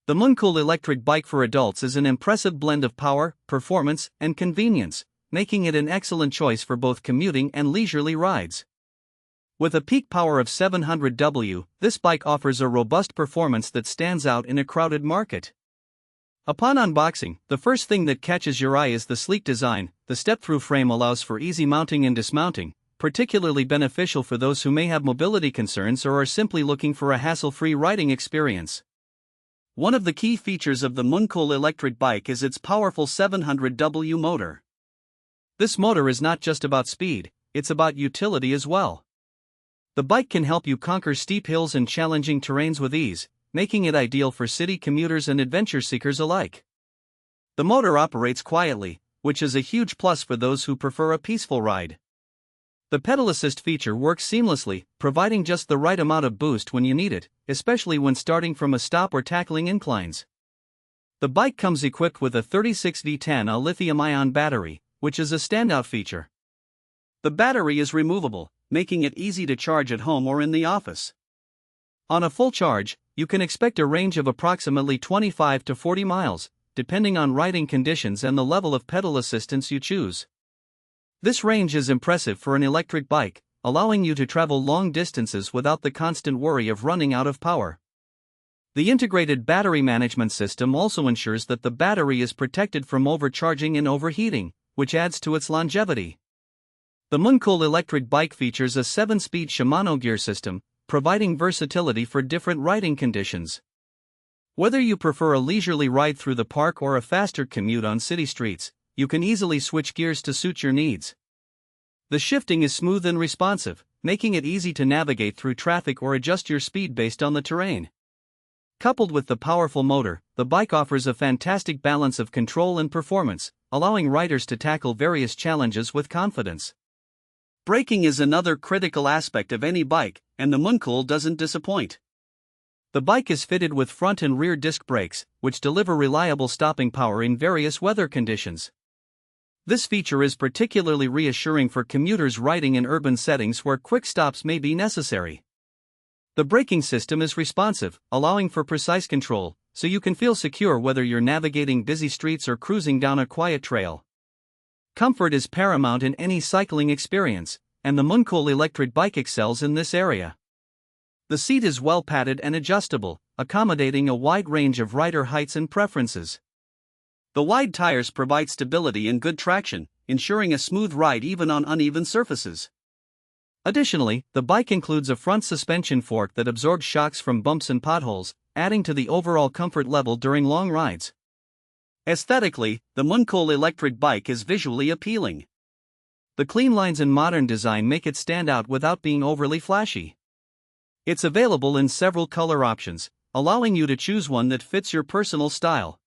The MOONCOOL Electric Bike for adults is an impressive blend of power, performance, and convenience, making it an excellent choice for both commuting and leisurely rides. With a peak power of 700 W, this bike offers a robust performance that stands out in a crowded market. Upon unboxing, the first thing that catches your eye is the sleek design. The step-through frame allows for easy mounting and dismounting, particularly beneficial for those who may have mobility concerns or are simply looking for a hassle-free riding experience. One of the key features of the MOONCOOL electric bike is its powerful 700 W motor. This motor is not just about speed, it's about utility as well. The bike can help you conquer steep hills and challenging terrains with ease, making it ideal for city commuters and adventure seekers alike. The motor operates quietly, which is a huge plus for those who prefer a peaceful ride. The pedal assist feature works seamlessly, providing just the right amount of boost when you need it, especially when starting from a stop or tackling inclines. The bike comes equipped with a 36V10 lithium-ion battery, which is a standout feature. The battery is removable, making it easy to charge at home or in the office. On a full charge, you can expect a range of approximately 25 to 40 miles, depending on riding conditions and the level of pedal assistance you choose. This range is impressive for an electric bike, allowing you to travel long distances without the constant worry of running out of power. The integrated battery management system also ensures that the battery is protected from overcharging and overheating, which adds to its longevity. The MOONCOOL electric bike features a 7-speed Shimano gear system, providing versatility for different riding conditions. Whether you prefer a leisurely ride through the park or a faster commute on city streets, you can easily switch gears to suit your needs. The shifting is smooth and responsive, making it easy to navigate through traffic or adjust your speed based on the terrain. Coupled with the powerful motor, the bike offers a fantastic balance of control and performance, allowing riders to tackle various challenges with confidence. Braking is another critical aspect of any bike, and the MOONCOOL doesn't disappoint. The bike is fitted with front and rear disc brakes, which deliver reliable stopping power in various weather conditions. This feature is particularly reassuring for commuters riding in urban settings where quick stops may be necessary. The braking system is responsive, allowing for precise control, so you can feel secure whether you're navigating busy streets or cruising down a quiet trail. Comfort is paramount in any cycling experience, and the MOONCOOL electric bike excels in this area. The seat is well padded and adjustable, accommodating a wide range of rider heights and preferences. The wide tires provide stability and good traction, ensuring a smooth ride even on uneven surfaces. Additionally, the bike includes a front suspension fork that absorbs shocks from bumps and potholes, adding to the overall comfort level during long rides. Aesthetically, the MOONCOOL electric bike is visually appealing. The clean lines and modern design make it stand out without being overly flashy. It's available in several color options, allowing you to choose one that fits your personal style.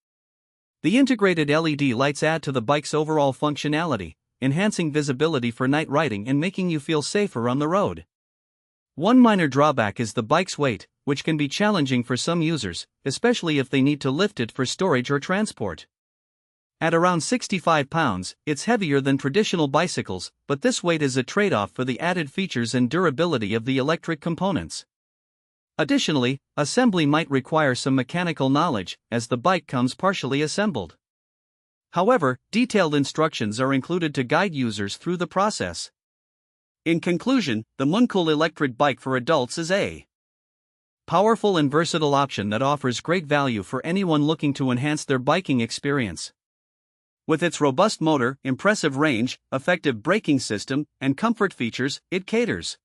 The integrated LED lights add to the bike's overall functionality, enhancing visibility for night riding and making you feel safer on the road. One minor drawback is the bike's weight, which can be challenging for some users, especially if they need to lift it for storage or transport. At around 65 pounds, it's heavier than traditional bicycles, but this weight is a trade-off for the added features and durability of the electric components. Additionally, assembly might require some mechanical knowledge, as the bike comes partially assembled. However, detailed instructions are included to guide users through the process. In conclusion, the MOONCOOL electric bike for adults is a powerful and versatile option that offers great value for anyone looking to enhance their biking experience. With its robust motor, impressive range, effective braking system, and comfort features, it caters